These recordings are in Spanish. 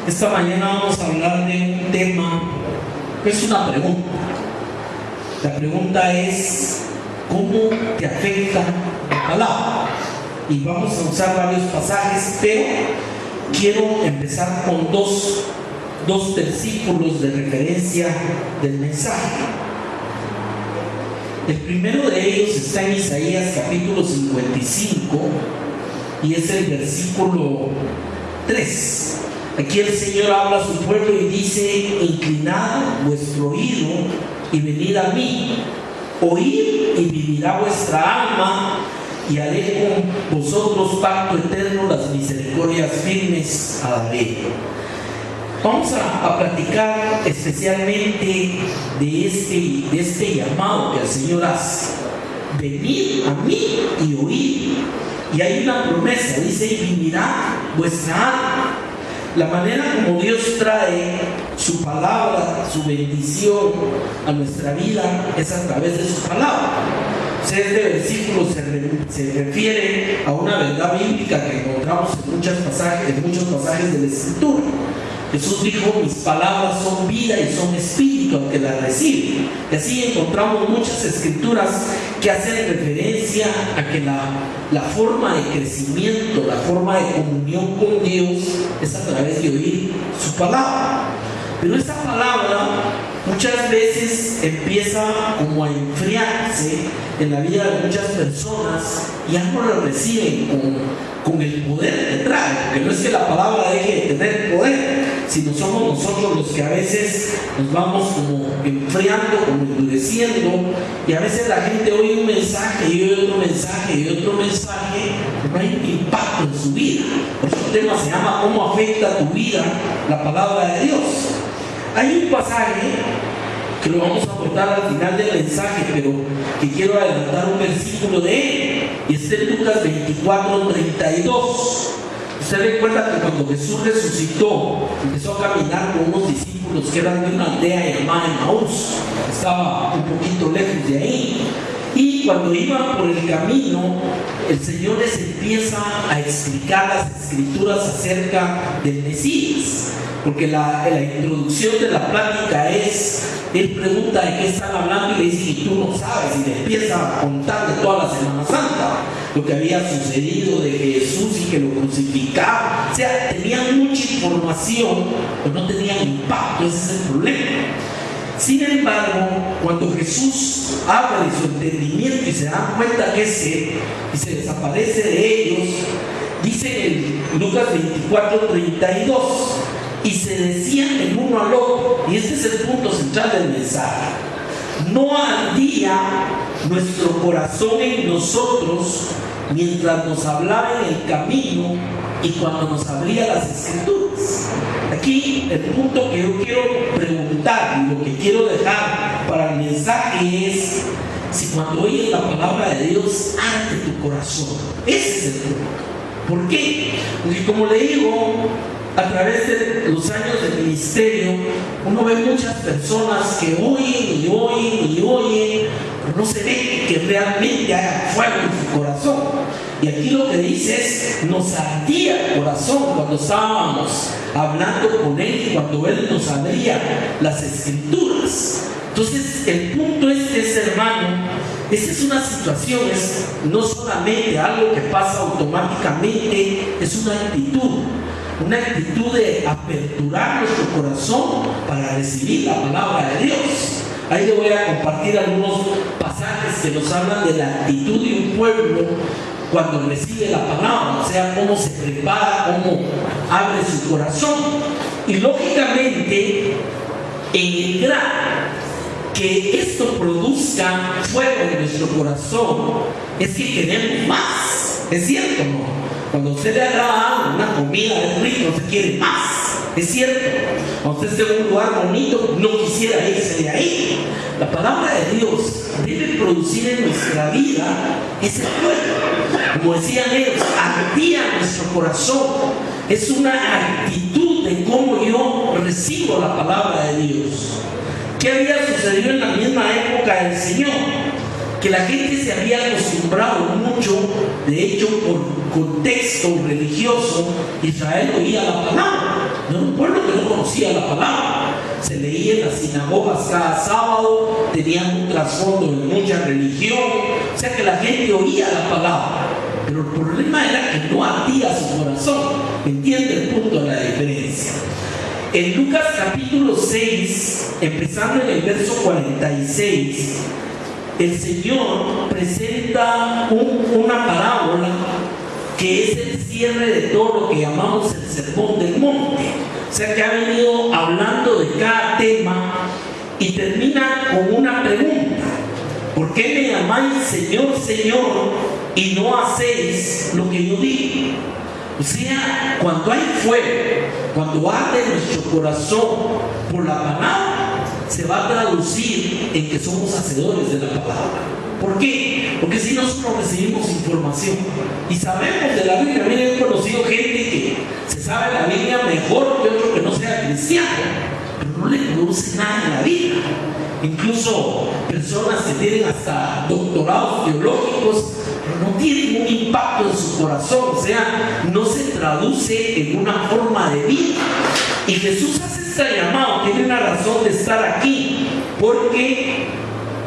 Esta mañana vamos a hablar de un tema que es una pregunta. La pregunta es: ¿cómo te afecta la palabra? Y vamos a usar varios pasajes, pero quiero empezar con dos versículos de referencia del mensaje. El primero de ellos está en Isaías capítulo 55 y es el versículo 3. Aquí el Señor habla a su pueblo y dice: inclinad vuestro oído y venid a mí, oíd y vivirá vuestra alma, y haré con vosotros pacto eterno, las misericordias firmes daré. Vamos a platicar especialmente de este llamado que el Señor hace: venid a mí y oíd. Y hay una promesa, dice: y vivirá vuestra alma. La manera como Dios trae su palabra, su bendición a nuestra vida es a través de su palabra. Este versículo se refiere a una verdad bíblica que encontramos en muchos pasajes de la Escritura. Jesús dijo: mis palabras son vida y son espíritu al que las recibe. Y así encontramos muchas escrituras que hacen referencia a que la forma de crecimiento, la forma de comunión con Dios es a través de oír su palabra. Pero esta palabra muchas veces empieza como a enfriarse en la vida de muchas personas y ya no la reciben con el poder que trae, porque no es que la palabra deje de tener poder, sino somos nosotros los que a veces nos vamos como enfriando, como endureciendo, y a veces la gente oye un mensaje y oye otro mensaje y otro mensaje, pero no hay un impacto en su vida. Por eso el tema se llama: ¿cómo afecta tu vida la palabra de Dios? Hay un pasaje que lo vamos a abordar al final del mensaje, pero que quiero adelantar un versículo de él, y está en Lucas 24:32. Usted recuerda que cuando Jesús resucitó, empezó a caminar con unos discípulos que eran de una aldea llamada Emaús, estaba un poquito lejos de ahí, y cuando iban por el camino, el Señor les empieza a explicar las escrituras acerca del Mesías, porque la introducción de la plática es: él pregunta de qué están hablando, y le dice: y tú no sabes, y le empieza a contar de toda la Semana Santa, lo que había sucedido de Jesús y que lo crucificaron. O sea, tenían mucha información, pero no tenían impacto. Ese es el problema. Sin embargo, cuando Jesús abre su entendimiento y se dan cuenta que es Él y se desaparece de ellos, dice en Lucas 24:32: y se decían el uno al otro, y este es el punto central del mensaje: ¿no ardía nuestro corazón en nosotros mientras nos hablaba en el camino y cuando nos abría las escrituras? Aquí el punto que yo quiero preguntar y lo que quiero dejar para el mensaje es: si cuando oyes la palabra de Dios arde tu corazón. Ese es el punto. ¿Por qué? Porque, como le digo, a través de los años de ministerio, uno ve muchas personas que oyen y oyen y oyen, pero no se ve que realmente haya fuego en su corazón. Y aquí lo que dice es: nos ardía el corazón cuando estábamos hablando con Él y cuando Él nos abría las escrituras. Entonces, el punto es, hermano, esta es una situación, es no solamente algo que pasa automáticamente, es una actitud de aperturar nuestro corazón para recibir la palabra de Dios. Ahí le voy a compartir algunos pasajes que nos hablan de la actitud de un pueblo cuando recibe la palabra, o sea, cómo se prepara, cómo abre su corazón. Y lógicamente, en el grado que esto produzca fuego en nuestro corazón, es que queremos más. ¿Es cierto o no? Cuando usted le agrada una comida es rico, usted quiere más. ¿Es cierto? Cuando usted esté en un lugar bonito, no quisiera irse de ahí. La palabra de Dios debe producir en nuestra vida ese fuego. Como decían ellos, ardía nuestro corazón. Es una actitud de cómo yo recibo la palabra de Dios. ¿Qué había sucedido en la misma época del Señor? Que la gente se había acostumbrado mucho, de hecho, por contexto religioso, Israel oía la palabra. No era un pueblo que no conocía la palabra. Se leía en las sinagogas cada sábado, tenían un trasfondo de mucha religión, o sea que la gente oía la palabra, pero el problema era que no ardía su corazón. ¿Entiende el punto de la diferencia? En Lucas capítulo 6, empezando en el verso 46, el Señor presenta una parábola que es el cierre de todo lo que llamamos el sermón del monte. O sea que ha venido hablando de cada tema y termina con una pregunta: ¿por qué me llamáis Señor, Señor, y no hacéis lo que yo digo? O sea, cuando hay fuego, cuando arde nuestro corazón por la palabra, se va a traducir en que somos hacedores de la palabra. ¿Por qué? Porque si nosotros recibimos información y sabemos de la Biblia. Miren, he conocido gente que se sabe la Biblia mejor que otro que no sea cristiano, pero no le produce nada en la vida. Incluso personas que tienen hasta doctorados teológicos, pero no tienen un impacto en su corazón, o sea, no se traduce en una forma de vida. Y Jesús hace este llamado, tiene una razón de estar aquí, porque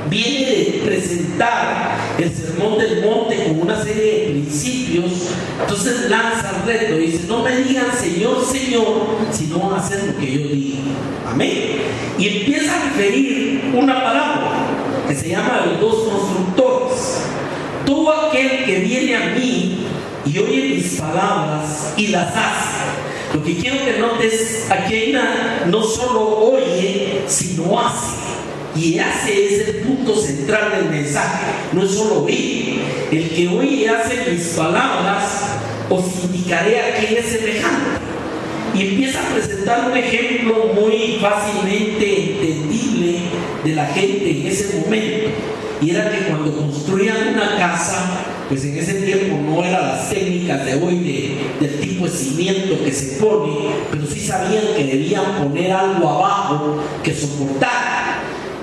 viene de presentar el sermón del monte con una serie de principios. Entonces lanza el reto y dice: no me digan Señor, Señor, si no van a hacer lo que yo digo. Amén. Y empieza a referir una parábola que se llama los dos constructores. Todo aquel que viene a mí y oye mis palabras y las hace. Lo que quiero que notes, aquí no solo oye, sino hace. Y ese es el punto central del mensaje. No es solo oír. El que oye y hace mis palabras, os indicaré a quién es semejante. Y empieza a presentar un ejemplo muy fácilmente entendible de la gente en ese momento. Y era que cuando construían una casa, pues en ese tiempo no eran las técnicas de hoy del tipo de cimiento que se pone, pero sí sabían que debían poner algo abajo que soportara.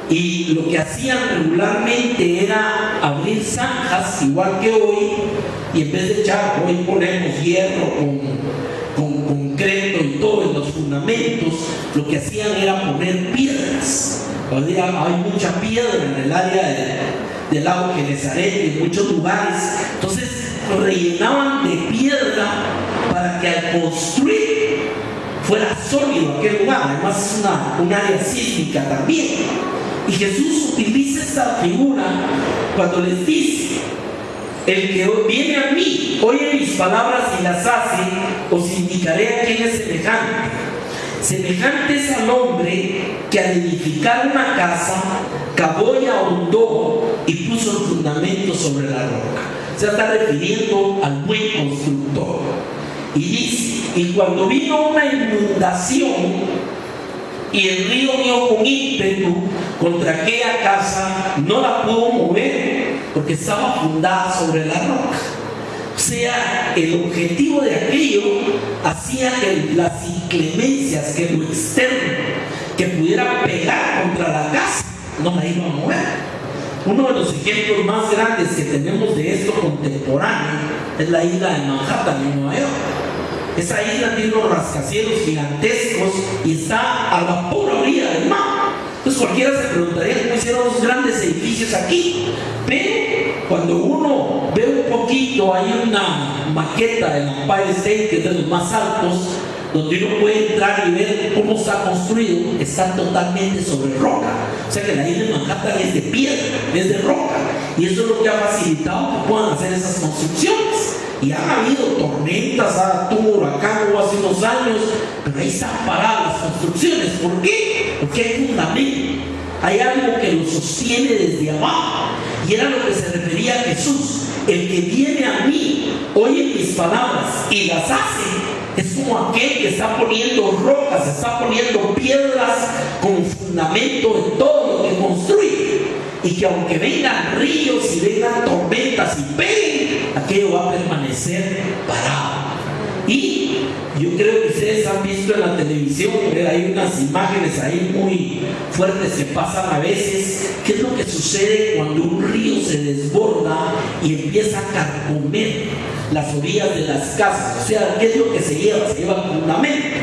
Y lo que hacían regularmente era abrir zanjas, igual que hoy, y en vez de echar, hoy ponemos hierro con concreto y todo en los fundamentos, lo que hacían era poner piedras. Hoy día hay mucha piedra en el área del lago Genezaret, en muchos lugares. Entonces lo rellenaban de piedra para que al construir fuera sólido aquel lugar. Además es un área sísmica también. Y Jesús utiliza esta figura cuando les dice: el que viene a mí, oye mis palabras y las hace, os indicaré a quién es semejante. Semejante es al hombre que al edificar una casa, cavó y ahondó y puso el fundamento sobre la roca. Se está refiriendo al buen constructor. Y dice: y cuando vino una inundación y el río dio con ímpetu contra aquella casa, no la pudo mover porque estaba fundada sobre la roca. O sea, el objetivo de aquello hacía que las inclemencias, que lo externo que pudiera pegar contra la casa, no la iba a mover. Uno de los ejemplos más grandes que tenemos de esto contemporáneo es la isla de Manhattan en Nueva York. Esa isla tiene unos rascacielos gigantescos y está a la pura orilla del mar. Entonces cualquiera se preguntaría cómo hicieron los grandes edificios aquí. Pero cuando uno ve un poquito, hay una maqueta del Empire State, que es de los más altos, donde uno puede entrar y ver cómo está construido. Está totalmente sobre roca. O sea que la isla de Manhattan es de piedra, es de roca. Y eso es lo que ha facilitado que puedan hacer esas construcciones. Y han habido tormentas, tuvo un huracán hace unos años, pero ahí están paradas las construcciones. ¿Por qué? Porque hay fundamento, hay algo que lo sostiene desde abajo. Y era lo que se refería a Jesús: el que viene a mí, oye mis palabras y las hace, es como aquel que está poniendo rocas, está poniendo piedras como fundamento de todo lo que construye. Y que aunque vengan ríos y vengan tormentas y peguen, aquello va a permanecer parado. Y yo creo que ustedes han visto en la televisión, hay unas imágenes ahí muy fuertes que pasan a veces. ¿Qué es lo que sucede cuando un río se desborda y empieza a carcomer las orillas de las casas? O sea, ¿qué es lo que se lleva? Se lleva el fundamento.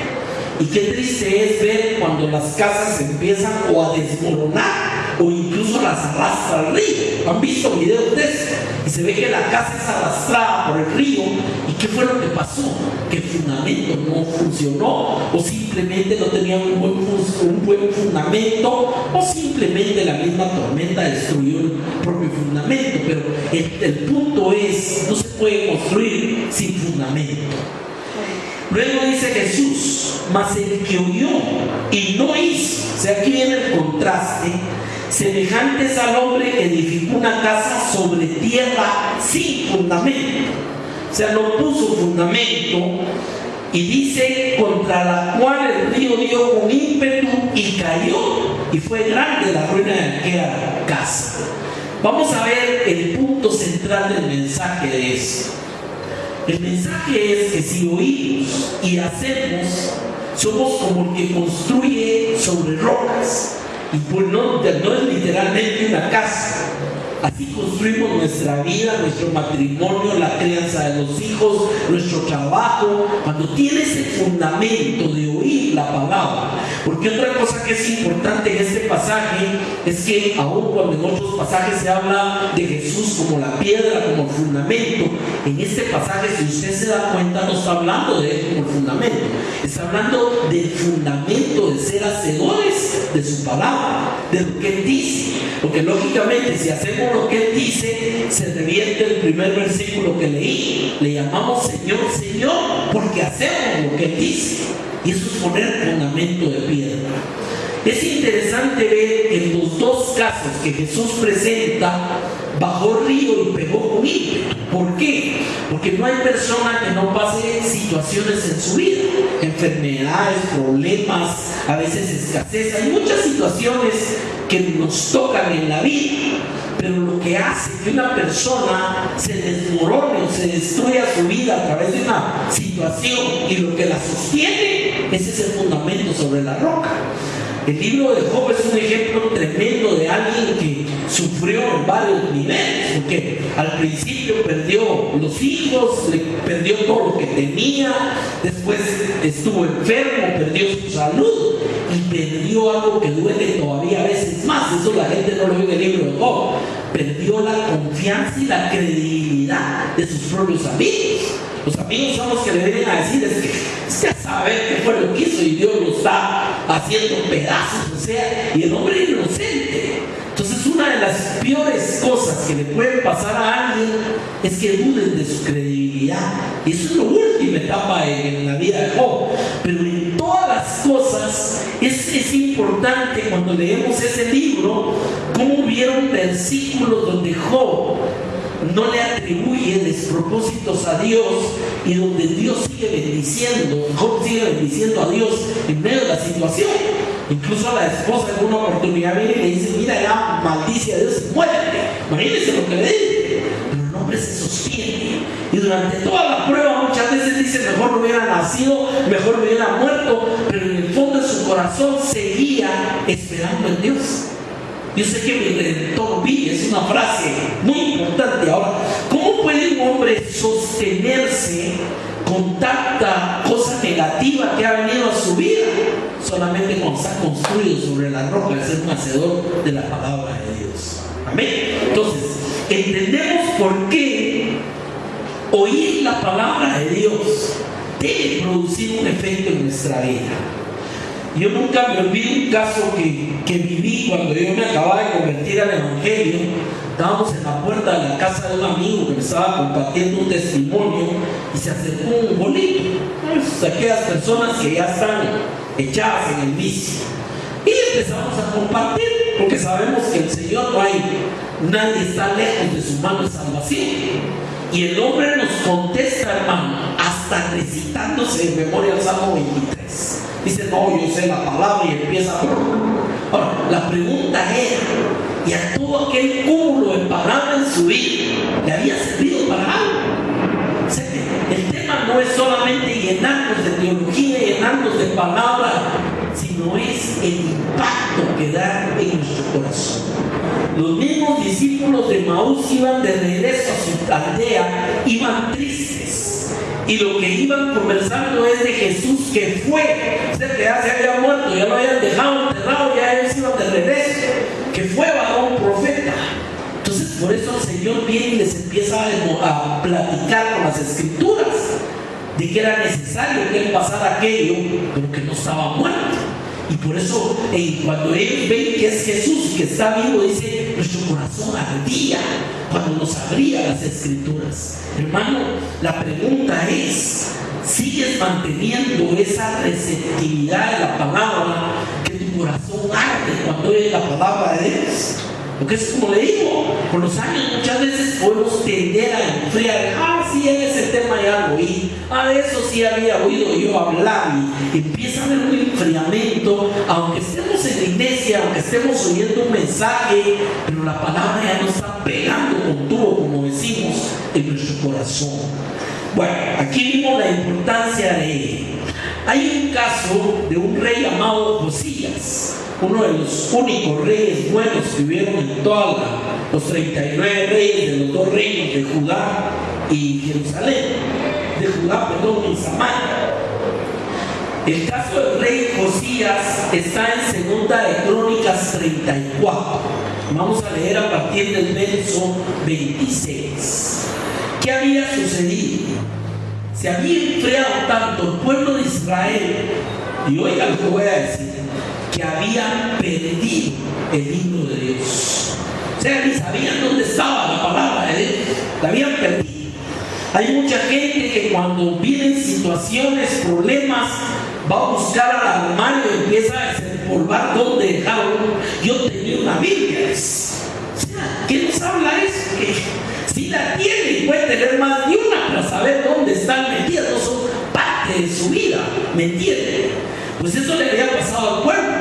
Y qué triste es ver cuando las casas se empiezan o a desmoronar o incluso las arrastra al río. ¿Han visto videos de eso? Y se ve que la casa es arrastrada por el río. ¿Y qué fue lo que pasó? Que el fundamento no funcionó, o simplemente no tenían un buen fundamento, o simplemente la misma tormenta destruyó el propio fundamento. Pero el punto es, no se puede construir sin fundamento. Luego dice Jesús, mas el que oyó y no hizo, o sea, aquí viene el contraste, semejante es al hombre que edificó una casa sobre tierra sin fundamento. O sea, no puso fundamento, y dice, contra la cual el río dio con ímpetu y cayó, y fue grande la ruina de aquella casa. Vamos a ver el punto central del mensaje de esto. El mensaje es que si oímos y hacemos, somos como el que construye sobre rocas. Y pues no es literalmente una casa. Así construimos nuestra vida, nuestro matrimonio, la crianza de los hijos, nuestro trabajo, cuando tienes el fundamento de oír la palabra. Porque otra cosa que es importante en este pasaje es que aun cuando en otros pasajes se habla de Jesús como la piedra, como el fundamento, en este pasaje, si usted se da cuenta, no está hablando de él como el fundamento, está hablando del fundamento de ser hacedores de su palabra, de lo que él dice. Porque lógicamente, si hacemos lo que él dice, se revierte el primer versículo que leí. Le llamamos Señor, Señor, porque hacemos lo que él dice. Y eso es poner fundamento de piedra. Es interesante ver en los dos casos que Jesús presenta, bajó río y pegó con ímpetu. ¿Por qué? Porque no hay persona que no pase situaciones en su vida, enfermedades, problemas, a veces escasez. Hay muchas situaciones que nos tocan en la vida, pero lo que hace que una persona se desmorone o se destruya su vida a través de una situación, y lo que la sostiene es ese fundamento sobre la roca. El libro de Job es un ejemplo tremendo de alguien que sufrió en varios niveles, porque al principio perdió los hijos, perdió todo lo que tenía, después estuvo enfermo, perdió su salud y perdió algo que duele todavía a veces más. Eso la gente no lo ve en el libro de Job. Perdió la confianza y la credibilidad de sus propios amigos. Los amigos son los que le vienen a decir, es que a saber qué fue lo que hizo y Dios lo está haciendo pedazos, o sea, y el hombre es inocente. Entonces, una de las peores cosas que le pueden pasar a alguien es que duden de su credibilidad. Y eso es la última etapa en la vida de Job. Pero en todas las cosas es importante, cuando leemos ese libro, cómo hubieron versículos donde Job no le atribuye despropósitos a Dios y donde Dios sigue bendiciendo, Job sigue bendiciendo a Dios en medio de la situación. Incluso a la esposa en una oportunidad viene y le dice, mira, ya maldice a Dios y muérete. Imagínense lo que le dice. Pero el hombre se sostiene, y durante toda la prueba muchas veces dice, mejor no hubiera nacido, mejor no hubiera muerto, pero en el fondo de su corazón seguía esperando en Dios. Yo sé que mi Redentor vive, es una frase muy importante. Ahora, ¿cómo puede un hombre sostenerse con tanta cosa negativa que ha venido a su vida? Solamente cuando está construido sobre la roca, de ser un hacedor de la palabra de Dios. Amén. Entonces, entendemos por qué oír la palabra de Dios debe producir un efecto en nuestra vida. Yo nunca me olvido un caso que viví cuando yo me acababa de convertir al Evangelio. Estábamos en la puerta de la casa de un amigo que me estaba compartiendo un testimonio, y se acercó un bolito, aquellas personas que ya están echadas en el vicio, y empezamos a compartir, porque sabemos que el Señor nadie está lejos de su mano de salvación. Y el hombre nos contesta, hermano, hasta recitándose en memoria el Salmo 23. Dice, no, yo sé la palabra, y empieza. Ahora, la pregunta era, ¿y a todo aquel cúmulo de palabras en su vida le había servido para algo? O sea, el tema no es solamente llenarnos de teología, llenarnos de palabras, sino es el impacto que da en nuestro corazón. Los mismos discípulos de Maús iban de regreso a su aldea, iban tristes. y lo que iban conversando es de Jesús que fue, o sea, que ya se había muerto, ya lo habían dejado enterrado, ya ellos iban de regreso, que fue varón profeta. Entonces por eso el Señor viene y les empieza a platicar con las escrituras de que era necesario que él pasara aquello, pero que no estaba muerto. Y por eso cuando ellos ven que es Jesús y que está vivo, dice, nuestro corazón ardía cuando nos abría las escrituras. Hermano, la pregunta es, ¿sigues manteniendo esa receptividad de la palabra, que tu corazón arde cuando oyes la palabra de Dios? Porque es como le digo, con los años muchas veces podemos tender a enfriar. Sí, en ese tema ya lo oí, de eso sí había oído yo hablar, y empieza a haber un enfriamiento, aunque estemos en la iglesia, aunque estemos oyendo un mensaje, pero la palabra ya no está pegando con tubo, como decimos, en nuestro corazón. Bueno, aquí vimos la importancia de él. Hay un caso de un rey llamado Josías, uno de los únicos reyes buenos que hubieron en todos los 39 reyes de los 2 reinos de Judá y Jerusalén, de Judá, perdón, y Samaria. El caso del rey Josías está en 2 de Crónicas 34. Vamos a leer a partir del verso 26. ¿Qué había sucedido? Se había enfriado tanto el pueblo de Israel, y oiga lo que voy a decir, que habían perdido el himno de Dios. O sea, ni sabían dónde estaba la palabra de Dios, la habían perdido. Hay mucha gente que cuando vienen situaciones, problemas, va a buscar al armario y empieza a desempolvar dónde dejaron. Yo tenía una Biblia. O sea, ¿qué nos habla eso? Que si la tiene y puede tener más de una para saber dónde están metidas, no son parte de su vida, ¿me entienden? Pues eso le había pasado al pueblo.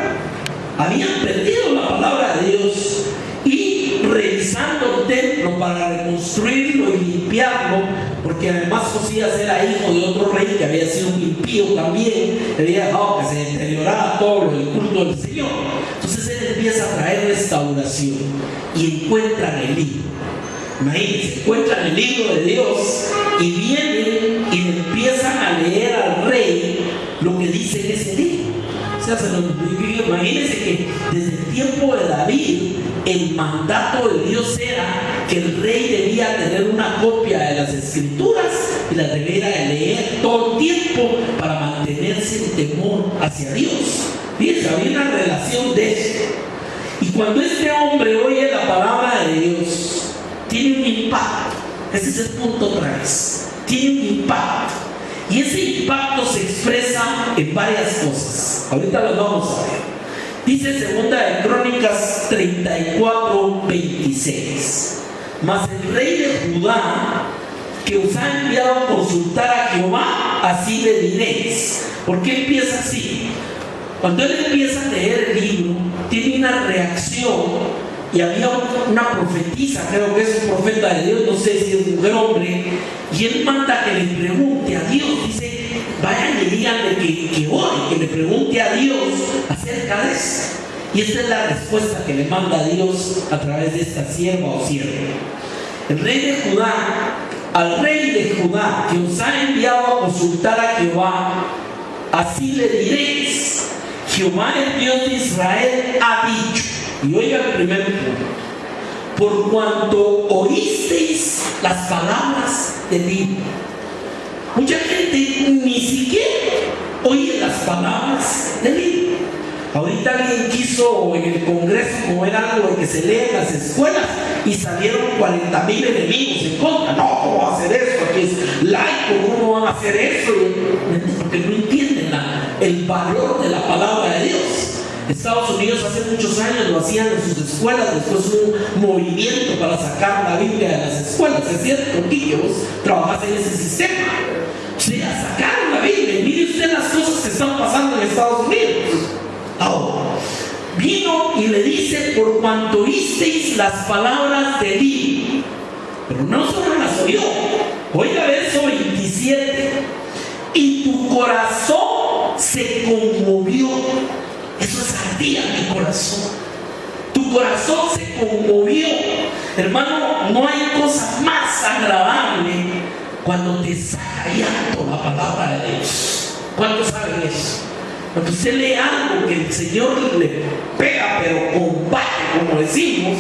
Habían perdido la palabra de Dios, y revisando el templo para reconstruirlo y limpiarlo, porque además Josías era hijo de otro rey que había sido un impío también, que había dejado que se deteriorara todo lo del culto del Señor. Entonces él empieza a traer restauración y encuentran el libro. Imagínense, encuentran el libro de Dios y vienen y le empiezan a leer al rey lo que dice en ese libro. O sea, imagínense que desde el tiempo de David, el mandato de Dios era que el rey debía tener una copia de las escrituras y las debiera leer todo el tiempo para mantenerse en temor hacia Dios. Fíjense, había una relación de eso. Y cuando este hombre oye la palabra de Dios, tiene un impacto. Ese es el punto otra vez. Tiene un impacto. Y ese impacto se expresa en varias cosas. Ahorita las vamos a ver. Dice 2 de Crónicas 34, 26. Mas el rey de Judá, que os ha enviado a consultar a Jehová, así le diréis. ¿Por qué empieza así? Cuando él empieza a leer el libro, tiene una reacción. Y había una profetisa, creo que es un profeta de Dios, no sé si es mujer o hombre, y él manda que le pregunte a Dios. Dice, vayan y díganle que ore, que le pregunte a Dios acerca de eso. Y esta es la respuesta que le manda Dios a través de esta sierva o siervo. El rey de Judá, al rey de Judá, que os ha enviado a consultar a Jehová, así le diréis: Jehová, el Dios de Israel, ha dicho. Y oiga el primer punto: por cuanto oísteis las palabras de mí. Mucha gente ni siquiera oye las palabras de mí. Ahorita alguien quiso en el Congreso mover algo de que se lee en las escuelas y salieron 40,000 enemigos en contra. No, ¿cómo va a hacer eso? Aquí es laico, ¿cómo van a hacer eso? Porque no entienden el valor de la palabra de Dios. Estados Unidos hace muchos años lo hacían en sus escuelas, después hubo un movimiento para sacar la Biblia de las escuelas. Es cierto, que vos trabajás en ese sistema. O sea, sacaron la Biblia. Y mire usted las cosas que están pasando en Estados Unidos. Ahora, vino y le dice: por cuanto oísteis las palabras de mí. Pero no solo las oyó. Oiga verso 27. Y tu corazón se conmovió. Eso es ardía mi corazón. Tu corazón se conmovió. Hermano, no hay cosa más agradable cuando te saca llanto la palabra de Dios. ¿Cuántos saben eso? Cuando usted lee algo que el Señor le pega, pero combate, como decimos,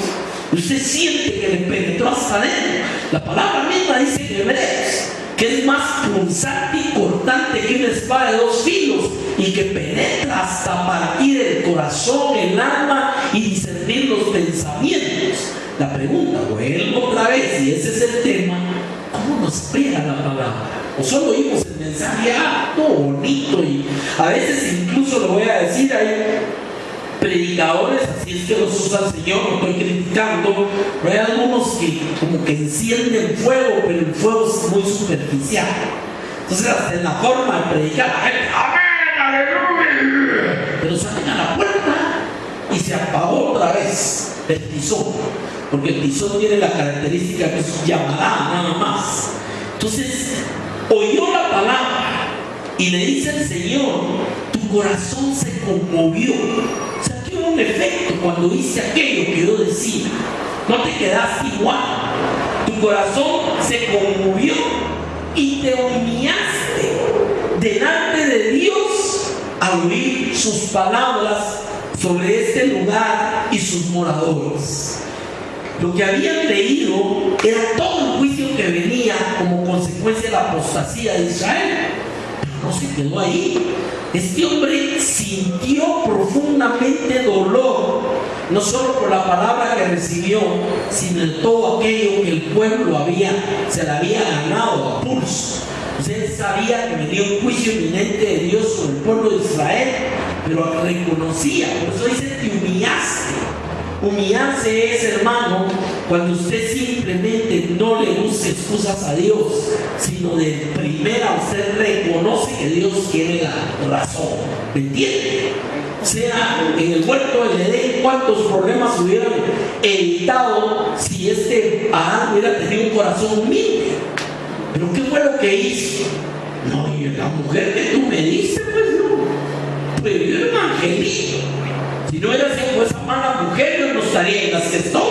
usted siente que le penetró hasta adentro. La palabra misma dice en Hebreos que es más punzante y cortante que una espada de dos filos y que penetra hasta partir el corazón, el alma y discernir los pensamientos. La pregunta, vuelvo otra vez, y ese es el tema: ¿cómo nos pega la palabra? O solo oímos el mensaje todo bonito, y a veces incluso lo voy a decir, hay predicadores, así es que los usa el Señor, no estoy criticando, pero hay algunos que como que encienden fuego, pero el fuego es muy superficial. Entonces hasta en la forma de predicar, la gente, ¡amén, aleluya!, pero salen a la puerta y se apagó otra vez el tizón, porque el tizón tiene la característica que es llamará nada más. Entonces oyó la palabra y le dice el Señor: tu corazón se conmovió. O sea, que hubo un efecto cuando hice aquello que yo decía. No te quedaste igual. Tu corazón se conmovió y te humillaste delante de Dios al oír sus palabras sobre este lugar y sus moradores. Lo que habían leído era todo el juicio que venía como consecuencia de la apostasía de Israel. Pero no se quedó ahí. Este hombre sintió profundamente dolor, no solo por la palabra que recibió, sino en todo aquello que el pueblo se le había ganado a pulso. Usted sabía que venía un juicio inminente de Dios sobre el pueblo de Israel, pero reconocía. Por eso dice: te humillaste. Humillarse es, hermano, cuando usted simplemente no le busca excusas a Dios, sino de primera usted reconoce que Dios tiene la razón. ¿Me entiende? O sea, en el huerto del Edén, ¿cuántos problemas hubieran evitado si Adán hubiera tenido un corazón humilde? ¿Pero qué fue lo que hizo? No, y la mujer que tú me diste, pues no. Pues yo era un angelito. Si no hubiera sido esa mala mujer, yo no estaría en las que estoy.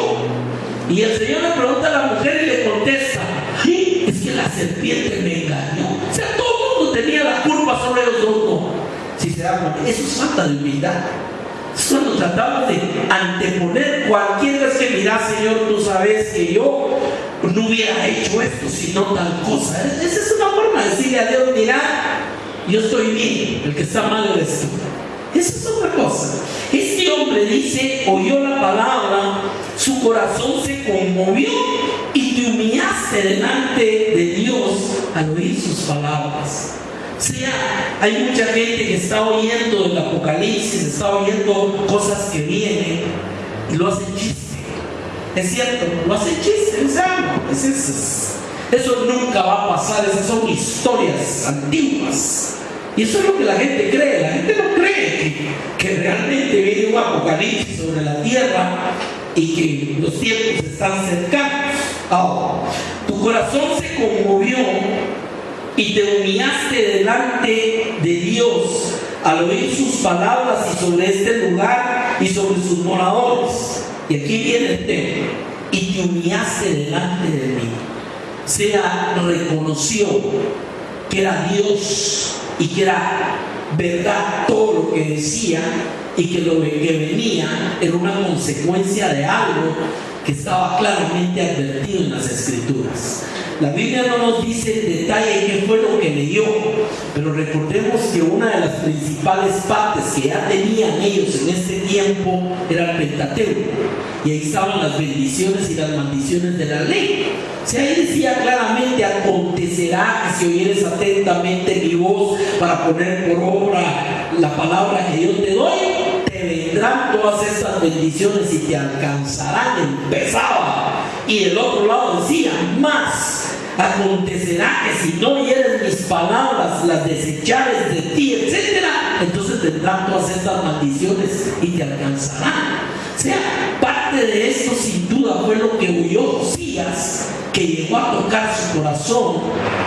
Y el Señor le pregunta a la mujer y le contesta: es que la serpiente me engañó. O sea, todo el mundo tenía la culpa sobre los dos, no. Si se dan cuenta, eso es falta de humildad. Es cuando tratamos de anteponer cualquier vez que mira, Señor, tú sabes que yo no hubiera hecho esto, sino tal cosa. Esa es una forma de decirle a Dios: mira, yo estoy bien, el que está mal eres tú. Eso es otra cosa. Este hombre dice: oyó la palabra, su corazón se conmovió y te humillaste delante de Dios al oír sus palabras. O sea, hay mucha gente que está oyendo el Apocalipsis, está oyendo cosas que vienen y lo hacen chiste. Es cierto, lo hacen chiste, eso nunca va a pasar, esas son historias antiguas. Y eso es lo que la gente cree. La gente no cree que realmente viene un apocalipsis sobre la tierra y que los tiempos están cercanos. Ahora, tu corazón se conmovió y te humillaste delante de Dios al oír sus palabras y sobre este lugar y sobre sus moradores. Y aquí viene el tema: y te humillaste delante de mí. O sea, reconoció que era Dios y que era verdad todo lo que decía, y que lo que venía era una consecuencia de algo que estaba claramente advertido en las Escrituras. La Biblia no nos dice en detalle qué fue lo que leyó, pero recordemos que una de las principales partes que ya tenían ellos en este tiempo era el Pentateuco, y ahí estaban las bendiciones y las maldiciones de la ley. O sea, ahí decía claramente: acontecerá que si oyeres atentamente mi voz para poner por obra la palabra que yo te doy, te vendrán todas estas bendiciones y te alcanzarán. Empezaba. Y del otro lado decía: más acontecerá que si no oyeres mis palabras, las desechares de ti, etc., entonces vendrán todas estas maldiciones y te alcanzarán. O sea, parte de esto sin duda fue lo que oyó Josías, que llegó a tocar su corazón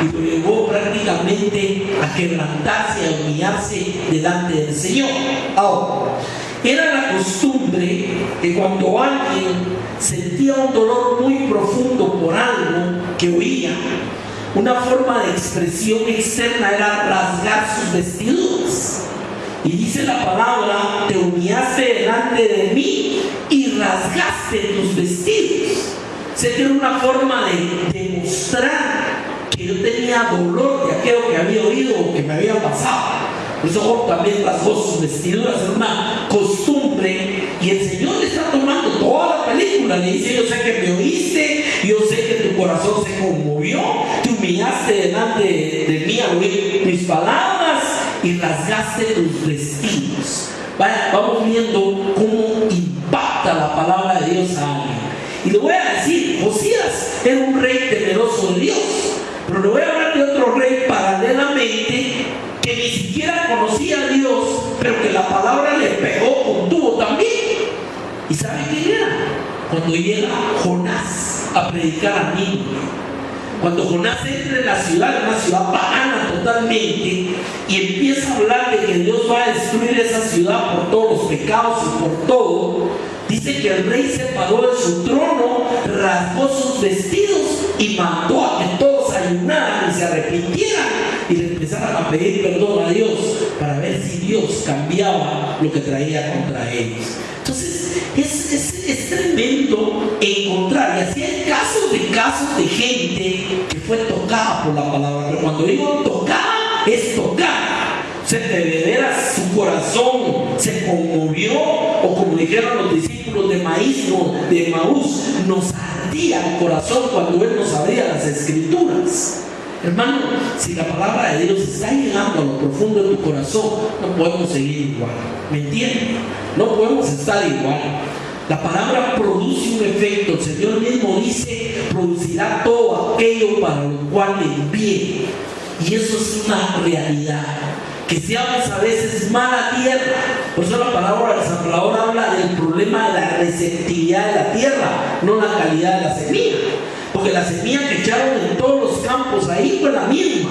y lo llevó prácticamente a quebrantarse, a humillarse delante del Señor. Ahora, era la costumbre que cuando alguien sentía un dolor muy profundo por algo que oía, una forma de expresión externa era rasgar sus vestiduras. Y dice la palabra: te humillaste delante de mí y rasgaste tus vestidos. Sé que era una forma de demostrar que yo tenía dolor de aquello que había oído o que me había pasado. Por eso Job también rasgó sus vestiduras, era una costumbre. Y el Señor le está tomando toda la película. Le dice: yo sé que me oíste, yo sé que tu corazón se conmovió, te humillaste delante de mí al oír mis palabras y rasgaste tus vestidos. Vamos viendo cómo impacta la palabra de Dios a alguien. Y le voy a decir, Josías era un rey temeroso de Dios, pero le voy a hablar de otro rey paralelamente que ni siquiera conocía a Dios, pero que la palabra le pegó con tubo también. ¿Y sabe quién era? Cuando llega Jonás a predicar a Nínive. Cuando Jonás entra en la ciudad, una ciudad pagana totalmente, y empieza a hablar de que Dios va a destruir esa ciudad por todos los pecados y por todo, dice que el rey se paró de su trono, rasgó sus vestidos y mandó a que todos ayunaran y se arrepintieran y le empezaran a pedir perdón a Dios para ver si Dios cambiaba lo que traía contra ellos. Entonces es tremendo encontrar, y así hay casos de gente que fue tocada por la palabra. Pero cuando digo tocada, es tocada. O sea, de veras su corazón se conmovió, o como dijeron los discípulos de Maús, nos ardía el corazón cuando Él nos abría las Escrituras. Hermano, si la palabra de Dios está llegando a lo profundo de tu corazón, no podemos seguir igual. ¿Me entienden? No podemos estar igual. La palabra produce un efecto. El Señor mismo dice: producirá todo aquello para lo cual le envié. Y eso es una realidad. Que seamos a veces mala tierra. Por eso la palabra del Salvador habla del problema de la receptividad de la tierra, no la calidad de la semilla. Porque la semilla que echaron en todos los campos ahí fue la misma.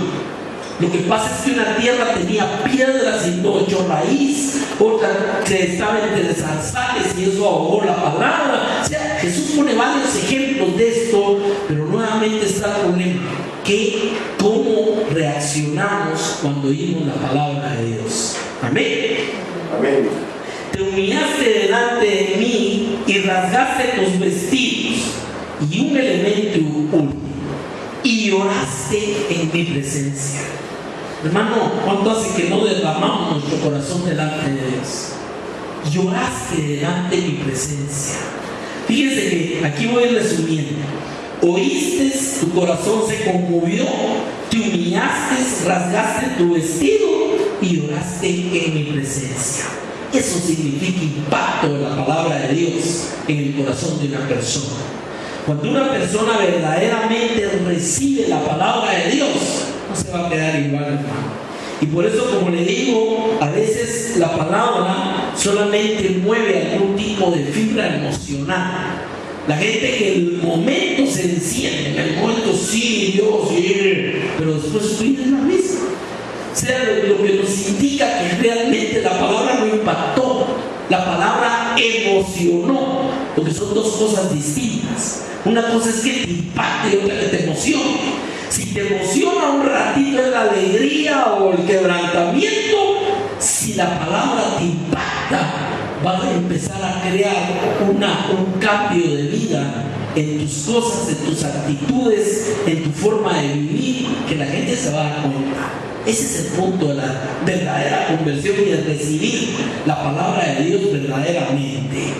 Lo que pasa es que una tierra tenía piedras y no echó raíz, otra que estaba entre zarzales y eso ahogó la palabra. O sea, Jesús pone varios ejemplos de esto, pero nuevamente está el problema: que cómo reaccionamos cuando oímos la palabra de Dios. Amén. Amén. Te humillaste delante de mí y rasgaste tus vestidos. Y un elemento último: y lloraste en mi presencia. Hermano, ¿cuánto hace que no derramamos nuestro corazón delante de Dios? Lloraste delante de mi presencia. Fíjense que aquí voy resumiendo. Oíste, tu corazón se conmovió, te humillaste, rasgaste tu vestido y lloraste en mi presencia. Eso significa impacto de la palabra de Dios en el corazón de una persona. Cuando una persona verdaderamente recibe la palabra de Dios, no se va a quedar igual, hermano. Y por eso, como le digo, a veces la palabra solamente mueve algún tipo de fibra emocional. La gente que en el momento se enciende, en el momento sí, Dios, sí, pero después su vida es la misma. O sea, lo que nos indica que realmente la palabra no impactó, la palabra emocionó, porque son dos cosas distintas. Una cosa es que te impacte y otra que te emocione. Si te emociona un ratito es la alegría o el quebrantamiento, si la palabra te impacta, vas a empezar a crear un cambio de vida en tus cosas, en tus actitudes, en tu forma de vivir, que la gente se va a dar cuenta. Ese es el punto de la verdadera conversión y de recibir la palabra de Dios verdaderamente.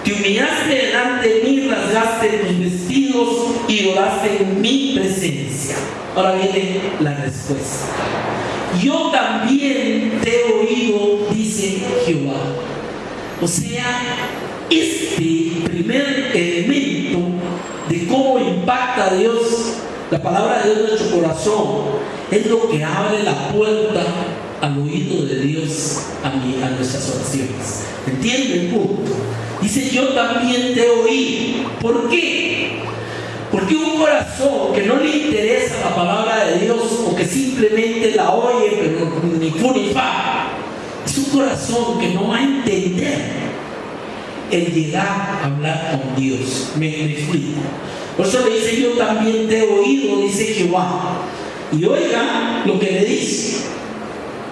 Te humillaste delante de mí, rasgaste tus vestidos y lloraste en mi presencia. Ahora viene la respuesta. Yo también te he oído, dice Jehová. O sea, este primer elemento de cómo impacta a Dios, la palabra de Dios en nuestro corazón, es lo que abre la puerta al oído de Dios a nuestras oraciones. ¿Entiende el punto? Dice: yo también te oí. ¿Por qué? Porque un corazón que no le interesa la palabra de Dios, o que simplemente la oye pero ni fu ni fa, es un corazón que no va a entender el llegar a hablar con Dios. Me explico. Por eso le dice: yo también te he oído, dice Jehová. Y oiga lo que le dice: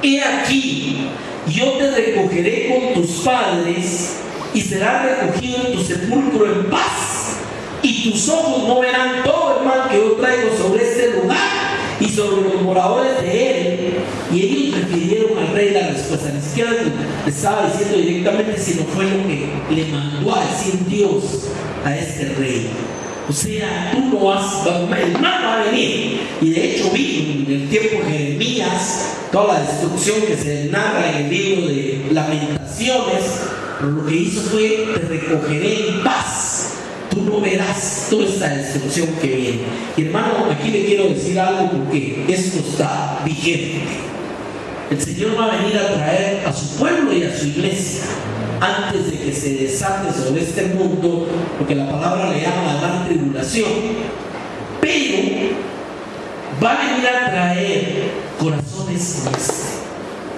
he aquí, yo te recogeré con tus padres, y serás recogido en tu sepulcro en paz, y tus ojos no verán todo el mal que yo traigo sobre este lugar y sobre los moradores de él. Y ellos refirieron al rey la respuesta. Ni siquiera le estaba diciendo directamente, sino fue lo que le mandó a decir Dios a este rey. O sea, tú no vas, el mal va a venir. Y de hecho vi en el tiempo de Jeremías toda la destrucción que se narra en el libro de Lamentaciones. Pero lo que hizo fue: te recogeré en paz. Tú no verás toda esta destrucción que viene. Y hermano, aquí le quiero decir algo, porque esto está vigente. El Señor va a venir a traer a su pueblo y a su iglesia antes de que se desate sobre este mundo, porque la palabra le llama la gran tribulación. Pero va a venir a traer corazones nuestros.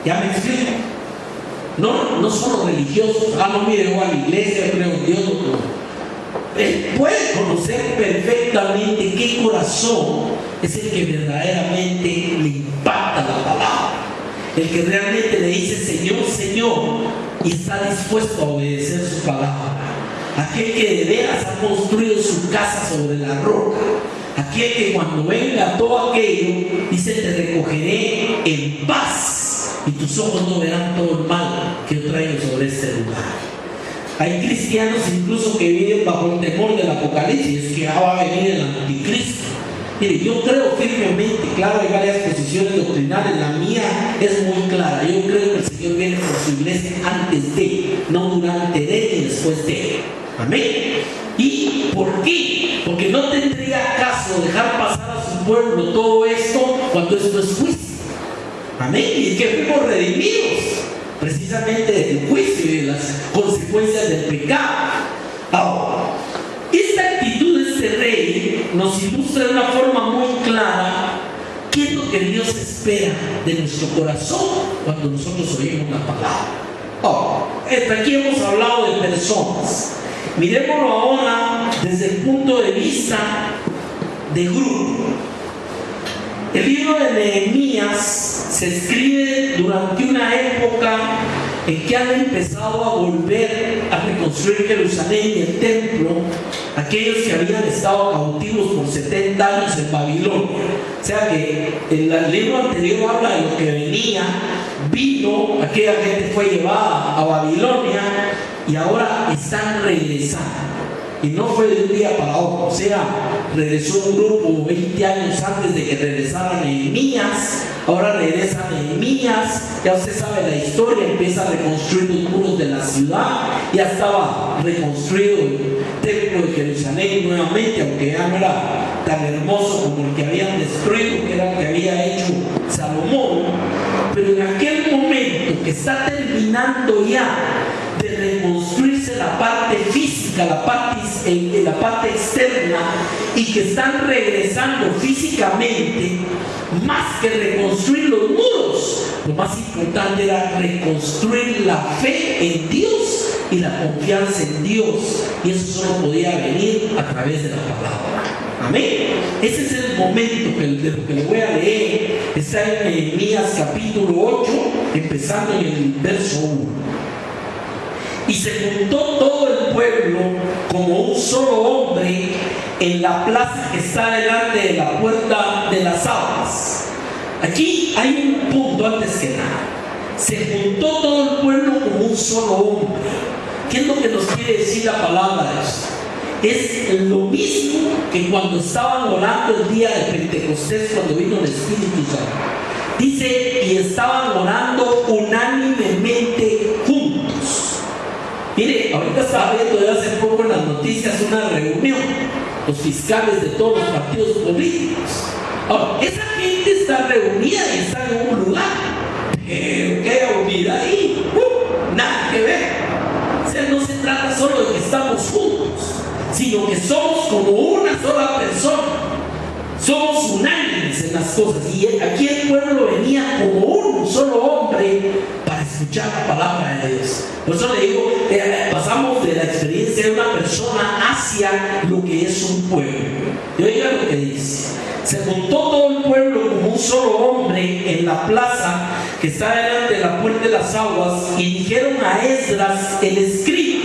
¿Ya me explico? No solo religiosos. No, mire, yo a la iglesia, creo en Dios. Él puede conocer perfectamente qué corazón es el que verdaderamente le impacta la palabra, el que realmente le dice: Señor, Señor, y está dispuesto a obedecer su palabra. Aquel que de veras ha construido su casa sobre la roca, aquel que cuando venga todo aquello dice: te recogeré en paz, y tus ojos no verán todo el mal que yo traigo sobre este lugar. Hay cristianos incluso que viven bajo el temor del apocalipsis, que ya va a venir el anticristo. Mire, yo creo firmemente, claro, hay varias posiciones doctrinales, la mía es muy clara. Yo creo que el Señor viene por su iglesia antes de, no durante de él y después de él. Amén. ¿Y por qué? Porque no tendría caso dejar pasar a su pueblo todo esto cuando esto es juicio. Amén. Y es que fuimos redimidos precisamente del juicio y de las consecuencias del pecado. Ahora, esta actitud de este rey nos ilustra de una forma muy clara qué es lo que Dios espera de nuestro corazón cuando nosotros oímos la palabra. Ahora, aquí hemos hablado de personas. Miremoslo ahora desde el punto de vista de grupo. El libro de Nehemías se escribe durante una época en que han empezado a volver a reconstruir Jerusalén y el templo aquellos que habían estado cautivos por 70 años en Babilonia. O sea que el libro anterior habla de lo que venía, vino, aquella gente fue llevada a Babilonia y ahora están regresando. Y no fue de un día para otro. O sea, regresó un grupo 20 años antes de que regresara Nehemías. Ahora regresa Nehemías. Ya usted sabe la historia. Empieza a reconstruir los muros de la ciudad. Ya estaba reconstruido el templo de Jerusalén nuevamente, aunque ya no era tan hermoso como el que habían destruido, que era el que había hecho Salomón. Pero en aquel momento que está terminando ya de reconstruirse la parte física, la parte externa, y que están regresando físicamente, más que reconstruir los muros, lo más importante era reconstruir la fe en Dios y la confianza en Dios, y eso solo podía venir a través de la palabra. Amén. Ese es el momento de lo que le voy a leer. Está en Nehemías capítulo 8, empezando en el verso 1. Y se juntó todo el pueblo como un solo hombre en la plaza que está delante de la puerta de las aguas. Aquí hay un punto antes que nada. Se juntó todo el pueblo como un solo hombre. ¿Qué es lo que nos quiere decir la palabra de eso? Es lo mismo que cuando estaban orando el día de Pentecostés, cuando vino el Espíritu Santo. Dice: y estaban orando unánimemente juntos. Mire, ahorita estaba viendo de hace poco en las noticias una reunión, los fiscales de todos los partidos políticos. Ahora, esa gente está reunida y está en un lugar, pero ¿qué unidad ahí? Nada que ver. O sea, no se trata solo de que estamos juntos, sino que somos como una sola persona. Somos unánimes en las cosas. Y aquí el pueblo venía como un solo hombre para escuchar la palabra de Dios. Por eso le digo, pasamos de la experiencia de una persona hacia lo que es un pueblo. Y oiga lo que dice: se juntó todo el pueblo como un solo hombre en la plaza que está delante de la puerta de las aguas, y dijeron a Esdras el escriba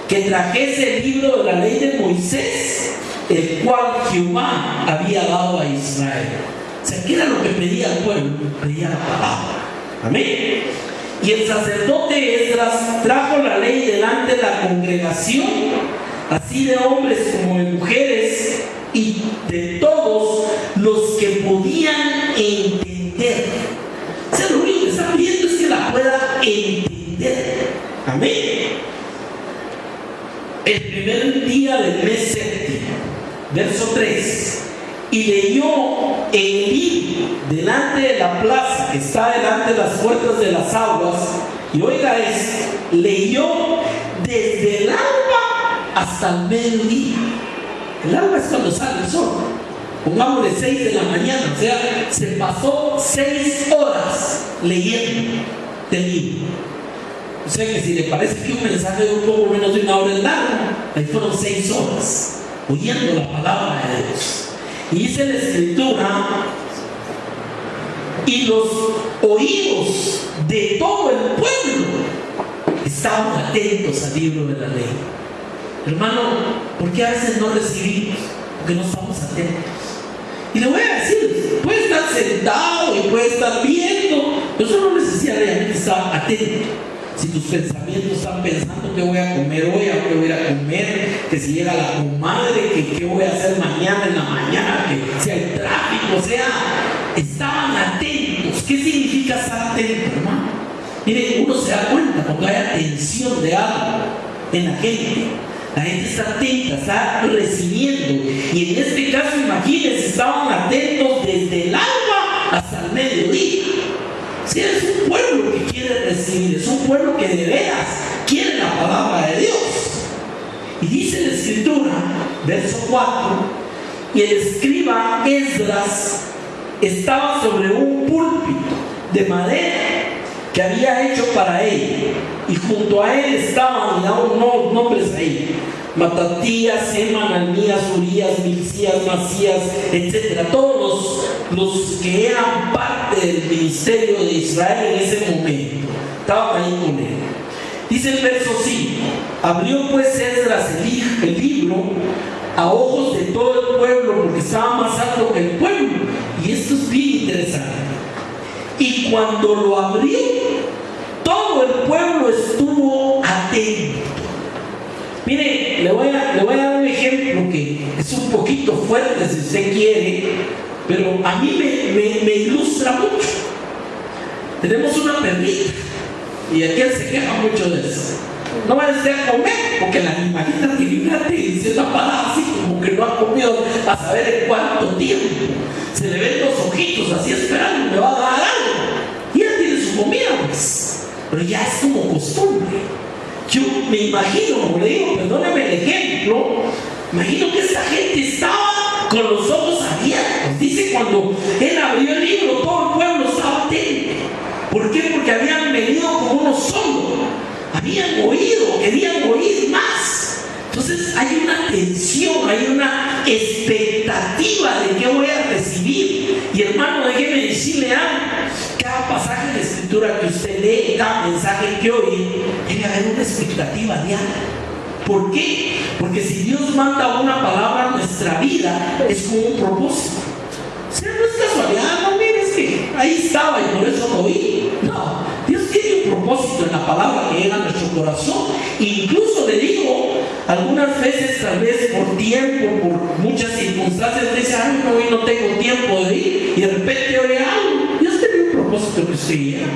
que trajese el libro de la ley de Moisés, el cual Jehová había dado a Israel. O sea, ¿qué era lo que pedía el pueblo? Pedía la palabra. Amén. Y el sacerdote Esdras trajo la ley delante de la congregación, así de hombres como de mujeres, y de todos los que podían entender. O sea, lo único que está pidiendo es que la pueda entender. Amén. El primer día del mes séptimo, verso 3, y leyó el libro delante de la plaza que está delante de las puertas de las aguas. Y oiga esto: leyó desde el alba hasta el mediodía. El alba es cuando sale el sol, pongámosle 6 de la mañana, o sea, se pasó 6 horas leyendo el libro. O sea que si le parece que un mensaje de un poco menos de 1 hora es largo, ahí fueron 6 horas oyendo la palabra de Dios. Y dice la escritura: y los oídos de todo el pueblo estaban atentos al libro de la ley. Hermano, ¿por qué a veces no recibimos? Porque no estamos atentos. Y le voy a decir, puede estar sentado y puede estar viendo, pero eso no necesariamente está atento. Si tus pensamientos están pensando qué voy a comer hoy, a qué voy a ir a comer, que si llega la comadre, que qué voy a hacer mañana en la mañana, que si hay tráfico, o sea, estaban atentos. ¿Qué significa estar atento, hermano? Mire, uno se da cuenta cuando hay atención de algo en la gente. La gente está atenta, está recibiendo. Y en este caso, imagínense, estaban atentos desde el alba hasta el mediodía. Si es un pueblo que quiere recibir, es un pueblo que de veras quiere la palabra de Dios. Y dice la escritura, verso 4, y el escriba Esdras estaba sobre un púlpito de madera que había hecho para él, y junto a él estaban unos nombres ahí: Matatías, Heman, Ananías, Urías, Milcías, Masías, etc. Todos los que eran parte del ministerio de Israel en ese momento estaban ahí con él. Dice el verso 5: abrió pues Esdras el libro a ojos de todo el pueblo, porque estaba más alto que el pueblo. Y esto es bien interesante. Y cuando lo abrió, todo el pueblo estuvo atento. Mire, le voy a dar un ejemplo que es un poquito fuerte si usted quiere, pero a mí me ilustra mucho. Tenemos una perrita y aquel se queja mucho de eso. No va a a comer, porque la animalita tiene una tendencia, la palabra así como que no ha comido a saber en cuánto tiempo. Se le ven los ojitos así esperando, me va a dar algo. Y ella tiene su comida, pues, pero ya es como costumbre. Yo me imagino, como le digo, perdóneme el ejemplo, imagino que esta gente estaba con los ojos abiertos. Dice, cuando él abrió el libro, todo el pueblo estaba atento. ¿Por qué? Porque habían venido como uno solo, habían oído, querían oír más. Entonces hay una tensión, hay una expectativa de qué voy a recibir. Y hermano, déjeme decirle algo: cada pasaje de escritura que usted lee, cada mensaje que oye, debe haber una expectativa diaria. ¿Por qué? Porque si Dios manda una palabra a nuestra vida, es con un propósito. O sea, no es casualidad, no, mire, es que ahí estaba y por eso lo oí. No, Dios tiene un propósito en la palabra que llega a nuestro corazón. Incluso le digo, algunas veces, tal vez por tiempo, por muchas circunstancias, dice, ay, no, hoy no tengo tiempo de ir, y de repente oye algo. Dios tiene un propósito que usted llega.